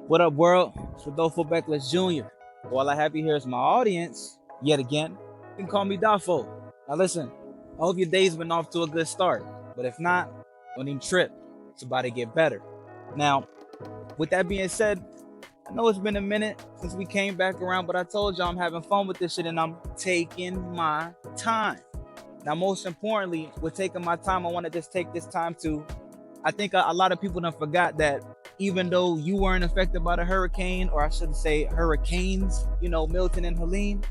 What up, world? It's Rodolfo Beckless Jr. All I have you here is my audience, yet again. You can call me daFeaux. Now listen, I hope your day's been off to a good start, but if not, don't even trip. It's about to get better. Now, with that being said, I know it's been a minute since we came back around, but I told y'all I'm having fun with this shit and I'm taking my time. Now, most importantly, with taking my time, I want to just take this time to, I think a lot of people done forgot that even though you weren't affected by the hurricane, or I should say hurricanes, Milton and Helene,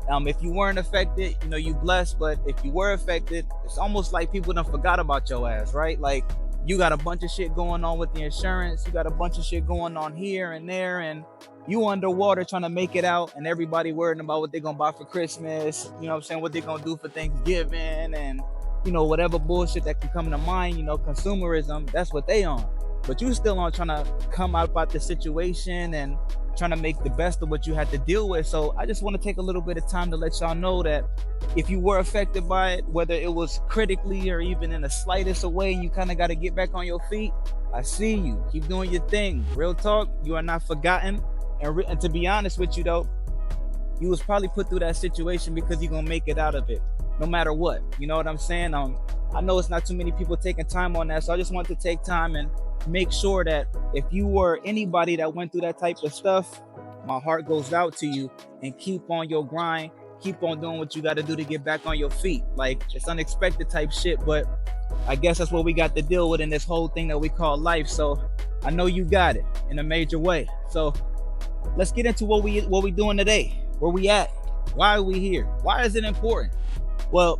if you weren't affected, you blessed, but if you were affected, it's almost like people done forgot about your ass, right? Like, you got a bunch of shit going on with the insurance, you got a bunch of shit going on here and there, and you underwater trying to make it out, and everybody worrying about what they're gonna buy for Christmas, what they're gonna do for Thanksgiving, and whatever bullshit that can come to mind, consumerism, that's what they on. But you still on trying to come out about the situation and trying to make the best of what you had to deal with. So I just want to take a little bit of time to let y'all know that if you were affected by it, whether it was critically or even in the slightest of way, you kind of got to get back on your feet. I see you. Keep doing your thing. Real talk, you are not forgotten. And to be honest with you though, you was probably put through that situation because you're going to make it out of it, no matter what. You know what I'm saying? I know it's not too many people taking time on that. So I just want to take time and make sure that if you were anybody that went through that type of stuff, my heart goes out to you, and keep on your grind, keep on doing what you got to do to get back on your feet. Like, it's unexpected type shit, but I guess that's what we got to deal with in this whole thing that we call life. So I know you got it in a major way. So let's get into what we doing today. Where we at? Why are we here? Why is it important? Well,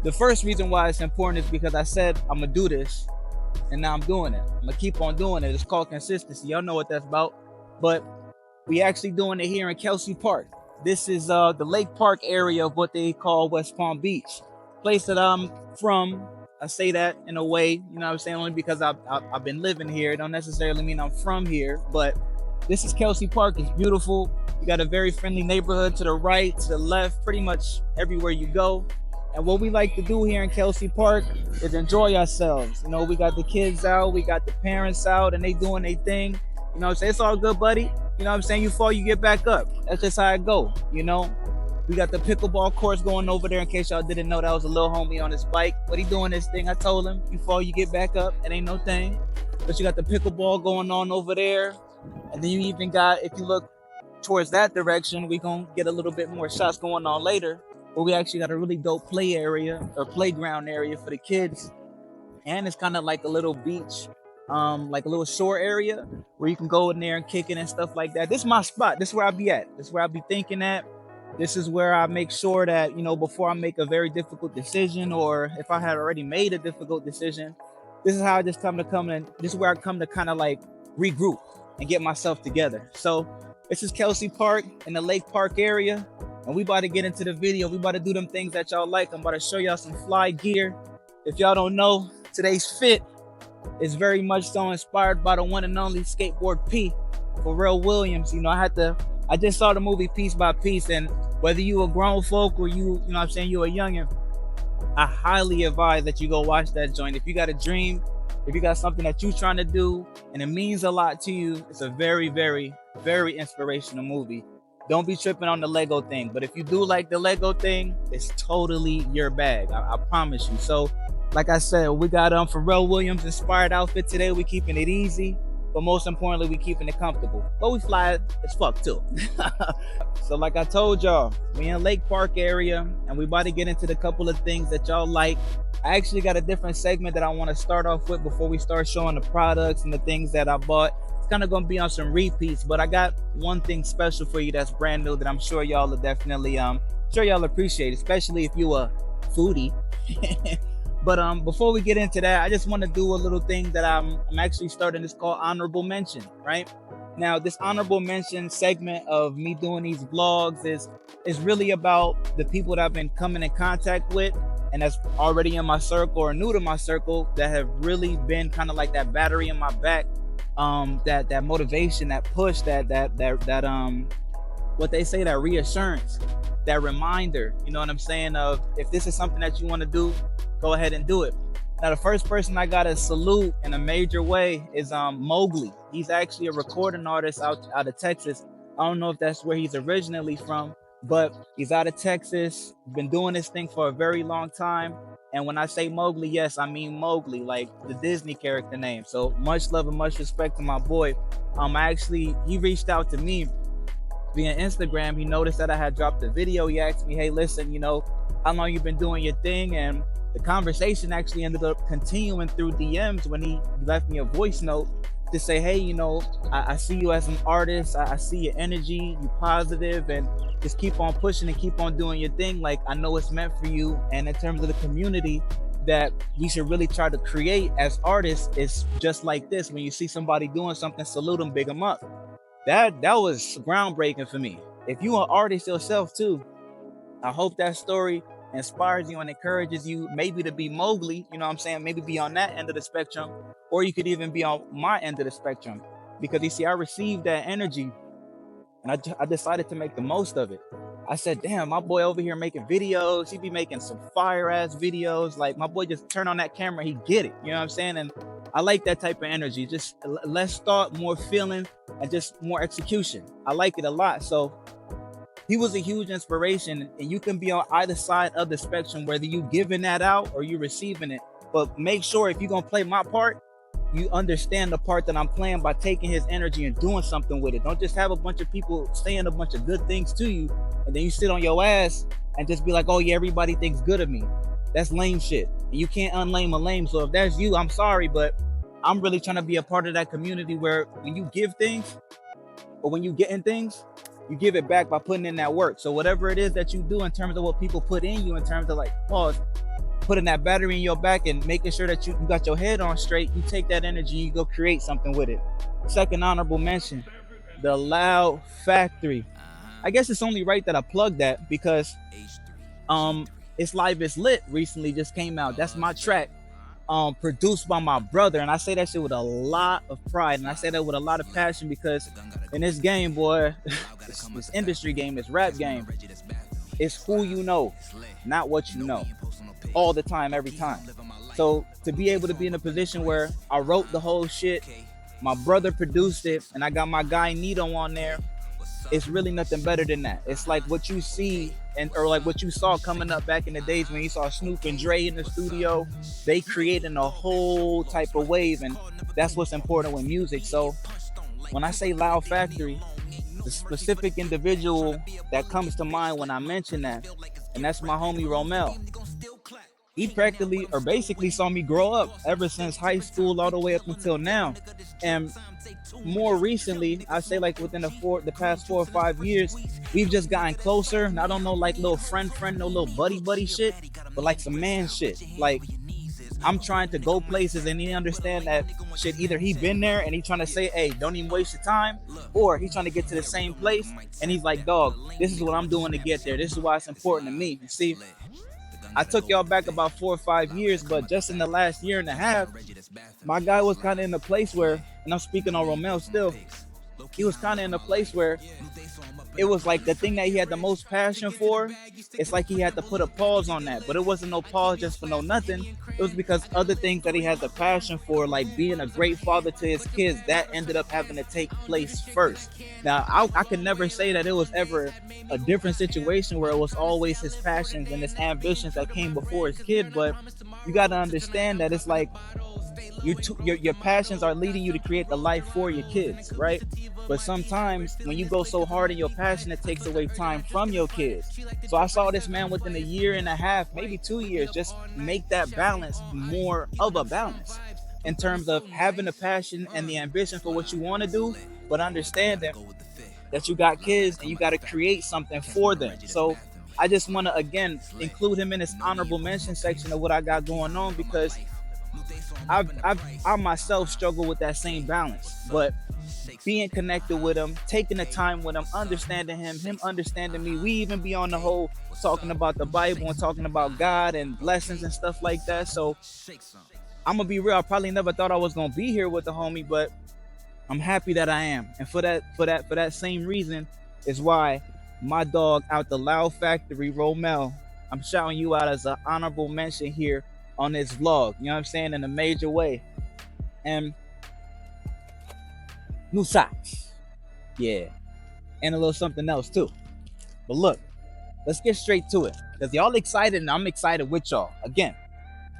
the first reason why it's important is because I said I'm gonna do this, and now I'm doing it. I'm gonna keep on doing it. It's called consistency. Y'all know what that's about. But we actually doing it here in Kelsey Park. This is the Lake Park area of what they call West Palm Beach. Place that I'm from. I say that in a way, only because I've been living here. It don't necessarily mean I'm from here, but this is Kelsey Park. It's beautiful. You got a very friendly neighborhood to the right, to the left, pretty much everywhere you go. And what we like to do here in Kelsey Park is enjoy ourselves. We got the kids out, we got the parents out, and they doing their thing. It's all good, buddy. You fall, you get back up. That's just how it go, We got the pickleball course going over there. In case y'all didn't know, that was a little homie on his bike. But he doing this thing. I told him, you fall, you get back up. It ain't no thing. But you got the pickleball going on over there. And then you even got, if you look towards that direction, we gonna get a little bit more shots going on later. But we actually got a really dope play area or playground area for the kids. And it's kind of like a little beach, like a little shore area where you can go in there and kick it and stuff like that. This is my spot. This is where I be at. This is where I be thinking at. This is where I make sure that, before I make a very difficult decision, or if I had already made a difficult decision, this is how I just come and this is where I come to kind of like regroup and get myself together. So this is Kelsey Park in the Lake Park area. And we about to get into the video. We about to do them things that y'all like. I'm about to show y'all some fly gear. If y'all don't know, today's fit is very much so inspired by the one and only Skateboard P, Pharrell Williams. I just saw the movie Piece by Piece, and whether you a grown folk or you a youngin', I highly advise that you go watch that joint. If you got a dream, if you got something that you trying to do and it means a lot to you, it's a very, very, very inspirational movie. Don't be tripping on the Lego thing. But if you do like the Lego thing, it's totally your bag. I promise you. So, like I said, we got Pharrell Williams inspired outfit today. We keeping it easy, but most importantly, we keeping it comfortable. But we fly as fuck too. So like I told y'all, we in Lake Park area, and we about to get into the couple of things that y'all like. I actually got a different segment that I want to start off with before we start showing the products and the things that I bought. It's kind of going to be on some repeats, but I got one thing special for you that's brand new that I'm sure y'all will definitely appreciate, especially if you a foodie. But before we get into that, I just want to do a little thing that I'm actually starting. It's called honorable mention, right? Now, this honorable mention segment of me doing these vlogs is really about the people that I've been coming in contact with, and that's already in my circle or new to my circle, that have really been kind of like that battery in my back. That motivation, that push, that what they say, that reassurance, that reminder, of if this is something that you want to do, go ahead and do it. Now, the first person I gotta salute in a major way is Mowgli. He's actually a recording artist out of Texas. I don't know if that's where he's originally from, but he's out of Texas. Been doing this thing for a very long time. And when I say Mowgli, yes, I mean Mowgli, like the Disney character name. So much love and much respect to my boy. He reached out to me via Instagram. He noticed that I had dropped a video. He asked me, hey, listen, how long you been doing your thing? And the conversation actually ended up continuing through DMs when he left me a voice note to say, hey, I see you as an artist. I see your energy, you positive, and just keep on pushing and keep on doing your thing. Like, I know it's meant for you. And in terms of the community that we should really try to create as artists, is just like this. When you see somebody doing something, salute them, big them up. That was groundbreaking for me. If you an artist yourself too, I hope that story inspires you and encourages you maybe to be Mowgli, maybe be on that end of the spectrum, or you could even be on my end of the spectrum. Because you see, I received that energy and I decided to make the most of it. I said, damn, my boy over here making videos, he be making some fire ass videos. Like, my boy just turn on that camera, he get it, and I like that type of energy. Just less thought, more feeling, and just more execution. I like it a lot. So he was a huge inspiration, and you can be on either side of the spectrum, whether you giving that out or you receiving it. But make sure if you're gonna play my part, you understand the part that I'm playing by taking his energy and doing something with it. Don't just have a bunch of people saying a bunch of good things to you, and then you sit on your ass and just be like, oh yeah, everybody thinks good of me. That's lame shit. And you can't unlame a lame. So if that's you, I'm sorry, but I'm really trying to be a part of that community where when you give things, or when you get in things, you give it back by putting in that work. So whatever it is that you do in terms of what people put in you, in terms of like, putting that battery in your back and making sure that you got your head on straight, you take that energy, you go create something with it. Second honorable mention, the Loud Factory. I guess it's only right that I plug that because It's Live, It's Lit recently just came out. That's my track, produced by my brother. And I say that shit with a lot of pride. And I say that with a lot of passion because in this game, boy, this industry game, this rap game, it's who you know, not what you know. All the time, every time. So to be able to be in a position where I wrote the whole shit, my brother produced it, and I got my guy Nito on there, it's really nothing better than that. It's like what you see or like what you saw coming up back in the days when you saw Snoop and Dre in the studio. They creating a whole type of wave, and that's what's important with music. So when I say Loud Factory, the specific individual that comes to mind when I mention that, and that's my homie Romel. He practically or basically saw me grow up ever since high school all the way up until now. And more recently, I say like within the past 4 or 5 years, we've just gotten closer. And I don't know, like little friend, no little buddy shit, but like some man shit. Like, I'm trying to go places and he understand that shit. Either he been there and he trying to say, hey, don't even waste your time, or he's trying to get to the same place and he's like, dog, this is what I'm doing to get there. This is why it's important to me. You see, I took y'all back about 4 or 5 years, but just in the last year and a half, my guy was kind of in a place where, and I'm speaking on Romel still, he was kind of in a place where it was like the thing that he had the most passion for, it's like he had to put a pause on that. But it wasn't no pause just for no nothing. It was because other things that he had the passion for, like being a great father to his kids, that ended up having to take place first. Now, I could never say that it was ever a different situation where it was always his passions and his ambitions that came before his kid, but you got to understand that it's like your passions are leading you to create the life for your kids, right? But sometimes when you go so hard in your passion, it takes away time from your kids. So I saw this man within a year and a half, maybe 2 years, just make that balance more of a balance in terms of having the passion and the ambition for what you want to do, but understanding that you got kids and you got to create something for them. So I just want to, again, include him in this honorable mention section of what I got going on, because I myself struggle with that same balance, but being connected with him, taking the time with him, understanding him understanding me. We even be on the whole talking about the Bible and talking about God and blessings and stuff like that. So I'm gonna be real. I probably never thought I was gonna be here with the homie, but I'm happy that I am. And for that same reason is why my dog out the Loud Factory, Romel, I'm shouting you out as an honorable mention here on this vlog, you know what I'm saying, in a major way. And new socks, yeah, and a little something else too. But look, let's get straight to it, because y'all excited and I'm excited with y'all. Again,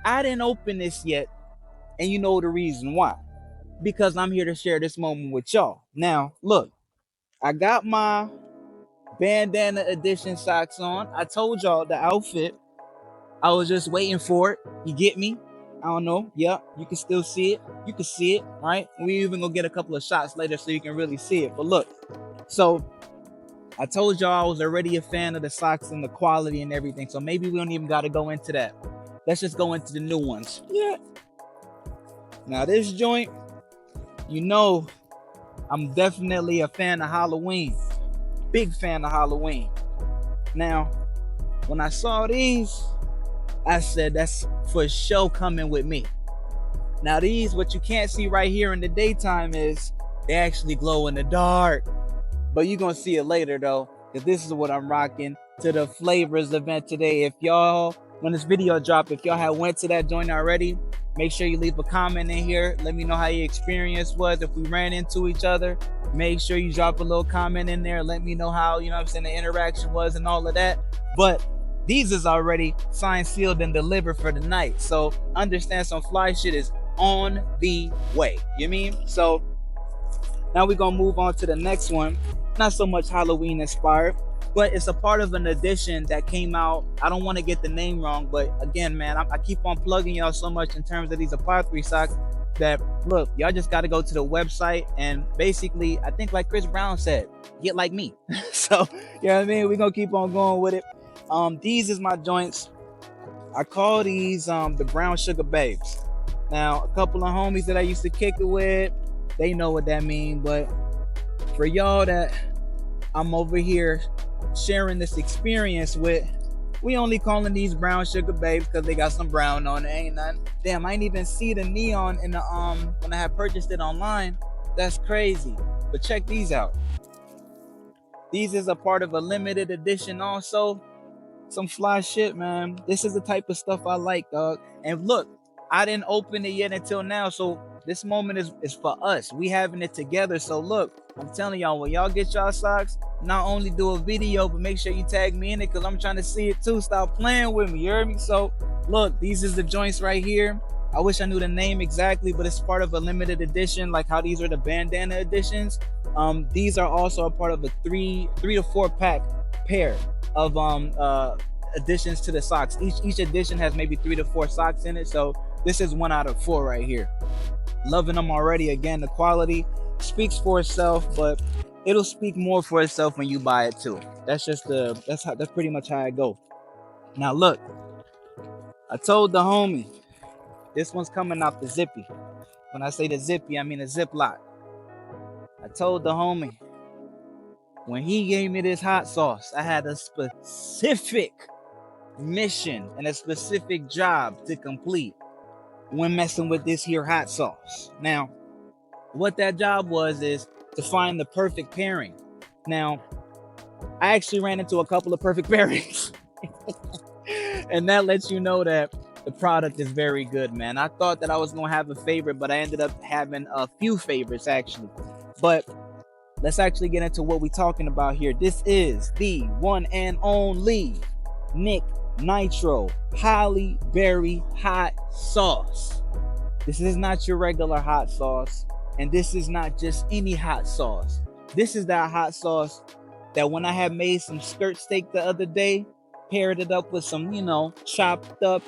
I didn't open this yet, and you know the reason why. Because I'm here to share this moment with y'all. Now, look, I got my bandana edition socks on. I told y'all the outfit. I was just waiting for it. You get me? I don't know. Yeah, you can still see it. You can see it, right? We even gonna get a couple of shots later so you can really see it. But look, so I told y'all I was already a fan of the socks and the quality and everything. So maybe we don't even gotta go into that. Let's just go into the new ones. Yeah. Now this joint, you know, I'm definitely a fan of Halloween. Big fan of Halloween. Now, when I saw these, I said that's for sure coming with me. Now these, what you can't see right here in the daytime is they actually glow in the dark. But you're gonna see it later though, because this is what I'm rocking to the FLAVARS event today. If y'all, when this video drop, if y'all had went to that joint already, make sure you leave a comment in here. Let me know how your experience was. If we ran into each other, make sure you drop a little comment in there. Let me know how, you know what I'm saying, the interaction was and all of that. But these is already signed, sealed, and delivered for the night. So understand some fly shit is on the way. You mean? So now we're gonna move on to the next one. Not so much Halloween inspired, but it's a part of an edition that came out. I don't want to get the name wrong, but again, man, I keep on plugging y'all so much in terms of these APTHCRY socks that, look, y'all just got to go to the website and basically, I think like Chris Brown said, get like me. So, you know what I mean? We're going to keep on going with it. These is my joints. I call these the brown sugar babes. Now, a couple of homies that I used to kick it with, they know what that means. But for y'all that I'm over here sharing this experience with, we only calling these brown sugar babes because they got some brown on it. Ain't nothing. Damn, I ain't even see the neon in the when I had purchased it online. That's crazy. But check these out. These is a part of a limited edition also. Some fly shit, man. This is the type of stuff I like, dog. And look, I didn't open it yet until now, so this moment is for us. We having it together. So look, I'm telling y'all, when y'all get y'all socks, not only do a video, but make sure you tag me in it, because I'm trying to see it too. Stop playing with me, you heard me? So look, these is the joints right here. I wish I knew the name exactly, but it's part of a limited edition, like how these are the bandana editions. These are also a part of a three to four pack pair of additions to the socks. Each edition has maybe 3 to 4 socks in it, so this is 1 out of 4 right here. Loving them already. Again, the quality speaks for itself, but it'll speak more for itself when you buy it too. That's pretty much how I go. Now look, I told the homie this one's coming out the zippy. When I say the zippy, I mean the Ziploc. I told the homie, when he gave me this hot sauce, I had a specific mission and a specific job to complete when messing with this here hot sauce. Now, what that job was is to find the perfect pairing. Now, I actually ran into a couple of perfect pairings. And that lets you know that the product is very good, man. I thought that I was going to have a favorite, but I ended up having a few favorites, actually. But let's actually get into what we're talking about here. This is the one and only NyckNitro Holly Berry Hot Sauce. This is not your regular hot sauce, and this is not just any hot sauce. This is that hot sauce that when I had made some skirt steak the other day, paired it up with some, you know, chopped up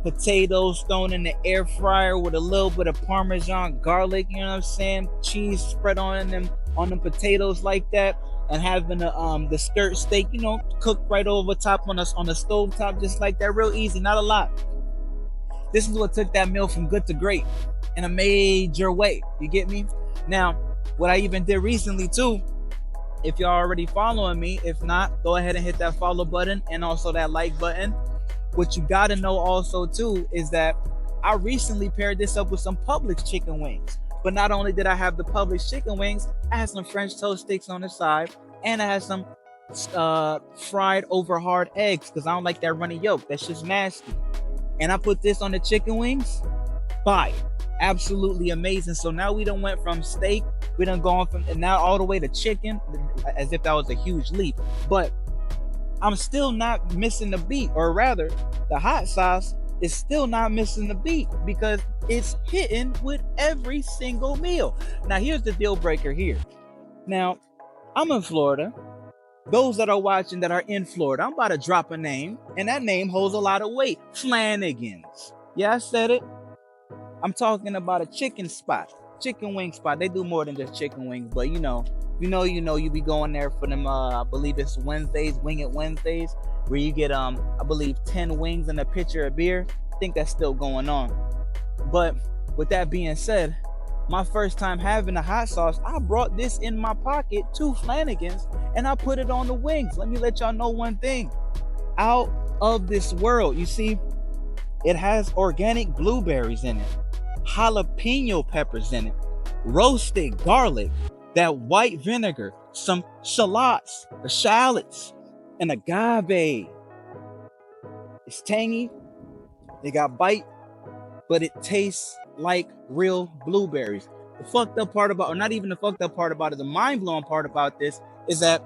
potatoes thrown in the air fryer with a little bit of Parmesan garlic, you know what I'm saying? Cheese spread on them potatoes like that, and having the skirt steak, you know, cooked right over top on the stove top, just like that, real easy, not a lot. This is what took that meal from good to great in a major way. You get me? Now, what I even did recently too, if y'all already following me, if not, go ahead and hit that follow button and also that like button. What you gotta know also too is that I recently paired this up with some Publix chicken wings. But not only did I have the Publix chicken wings, I had some French toast sticks on the side, and I had some fried over hard eggs, because I don't like that runny yolk. That's just nasty. and I put this on the chicken wings, fire. Absolutely amazing. So now we done went from steak, we done gone from, and now all the way to chicken, as if that was a huge leap. But I'm still not missing the beat, or rather, the hot sauce is still not missing the beat because it's hitting with every single meal. Now, here's the deal breaker here. Now, I'm in Florida. Those that are watching that are in Florida, I'm about to drop a name, and that name holds a lot of weight. Flanagan's. Yeah, I said it. I'm talking about a chicken spot, chicken wing spot. They do more than just chicken wings, but you be going there for them. I believe it's Wednesdays, Wing It Wednesdays, where you get I believe 10 wings and a pitcher of beer. I think that's still going on. But with that being said, my first time having a hot sauce, I brought this in my pocket to Flanagan's and I put it on the wings. Let me let y'all know one thing. Out of this world. You see, it has organic blueberries in it, jalapeno peppers in it, roasted garlic, that white vinegar, some shallots, and agave. It's tangy, it got bite, but it tastes like real blueberries. The fucked up part about, or not even the fucked up part about it, the mind-blowing part about this is that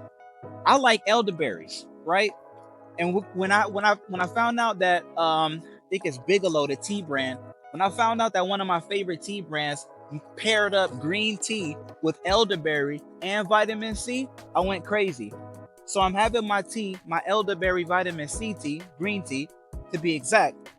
I like elderberries, right? And when I found out that I think it's Bigelow, the tea brand, when I found out that one of my favorite tea brands paired up green tea with elderberry and vitamin C, I went crazy. So I'm having my tea, my elderberry vitamin C tea, green tea to be exact.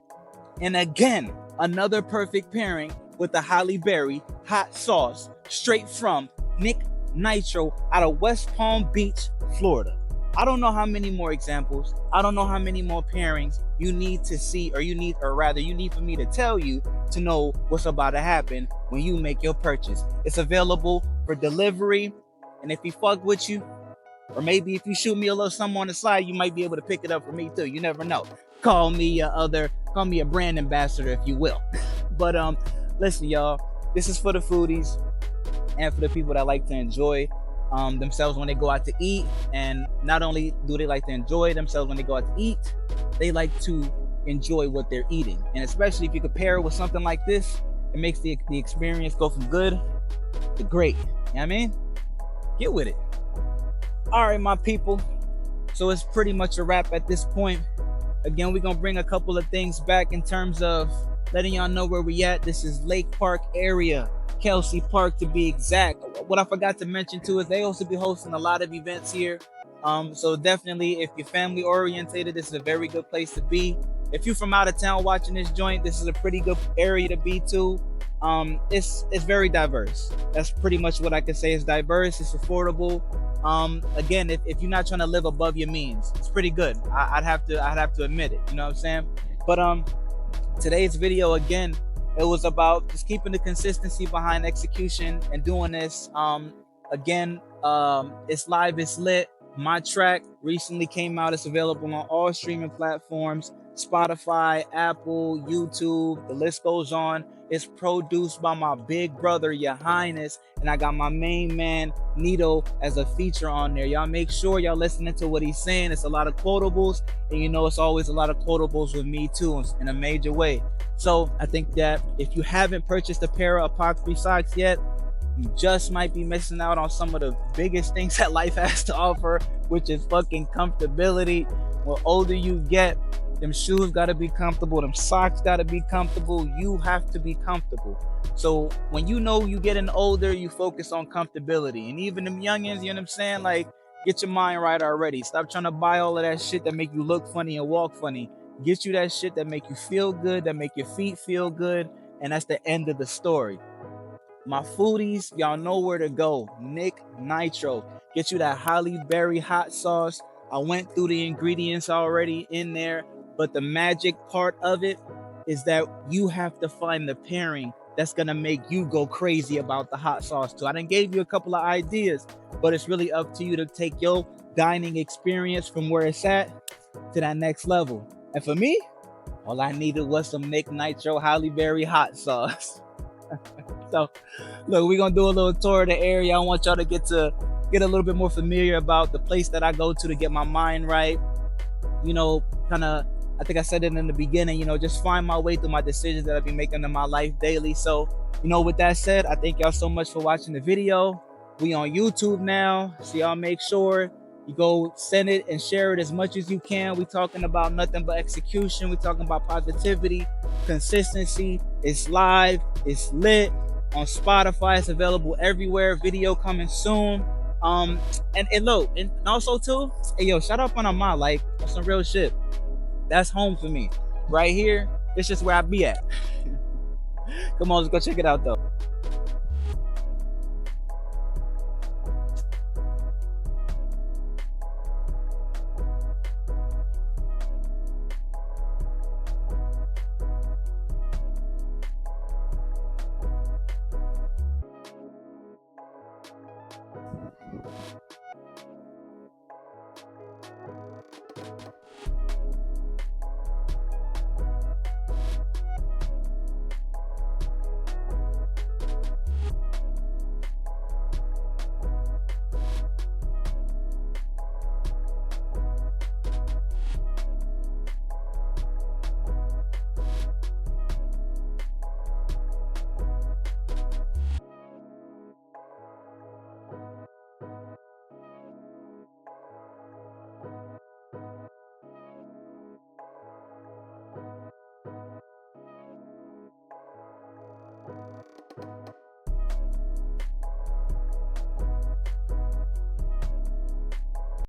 And again, another perfect pairing with the Holly Berry hot sauce straight from NyckNitro out of West Palm Beach, Florida. I don't know how many more examples, I don't know how many more pairings you need to see, or you need for me to tell you to know what's about to happen when you make your purchase. It's available for delivery, and if he fuck with you, or maybe if you shoot me a little something on the side, you might be able to pick it up for me too. You never know. Call me a brand ambassador, if you will. But listen, y'all, this is for the foodies and for the people that like to enjoy themselves when they go out to eat. And not only do they like to enjoy themselves when they go out to eat, they like to enjoy what they're eating. And especially if you compare it with something like this, it makes the experience go from good to great. You know what I mean? Get with it. All right, my people. So it's pretty much a wrap at this point. Again, we're gonna bring a couple of things back in terms of letting y'all know where we at. This is Lake Park area, Kelsey Park to be exact. What I forgot to mention too is they also be hosting a lot of events here. So definitely, if you're family orientated, this is a very good place to be. If you're from out of town watching this joint, this is a pretty good area to be to. It's very diverse. That's pretty much what I can say. It's diverse, it's affordable. Again, if you're not trying to live above your means, it's pretty good. I'd have to admit it, you know what I'm saying? But today's video, again, it was about just keeping the consistency behind execution and doing this. Again, it's live, it's lit. My track recently came out. It's available on all streaming platforms, Spotify, Apple, YouTube, the list goes on. It's produced by my big brother, Your Highness, and I got my main man, Nito, as a feature on there. Y'all make sure y'all listening to what he's saying. It's a lot of quotables, and you know it's always a lot of quotables with me too, in a major way. So I think that if you haven't purchased a pair of APTHCRY socks yet, you just might be missing out on some of the biggest things that life has to offer, which is fucking comfortability. The older you get, them shoes gotta be comfortable, them socks gotta be comfortable. You have to be comfortable. So when you know you getting older, you focus on comfortability. And even them youngins, you know what I'm saying? Like, get your mind right already. Stop trying to buy all of that shit that make you look funny and walk funny. Get you that shit that make you feel good, that make your feet feel good, and that's the end of the story. My foodies, y'all know where to go. NyckNitro. Get you that Holly Berry hot sauce. I went through the ingredients already in there, but the magic part of it is that you have to find the pairing that's gonna make you go crazy about the hot sauce too. I done gave you a couple of ideas, but it's really up to you to take your dining experience from where it's at to that next level. And for me, all I needed was some NyckNitro Holly Berry hot sauce. So look, we're gonna do a little tour of the area. I want y'all to get a little bit more familiar about the place that I go to get my mind right. You know, kind of I think I said it in the beginning, you know, just find my way through my decisions that I've been making in my life daily. So, you know, with that said, I thank y'all so much for watching the video. We on YouTube now, so y'all make sure you go send it and share it as much as you can. We talking about nothing but execution. We talking about positivity, consistency. It's live, it's lit on Spotify. It's available everywhere. Video coming soon. And look, and also too, hey yo, shout out on my like some real shit. That's home for me. Right here, it's just where I be at. Come on, let's go check it out though.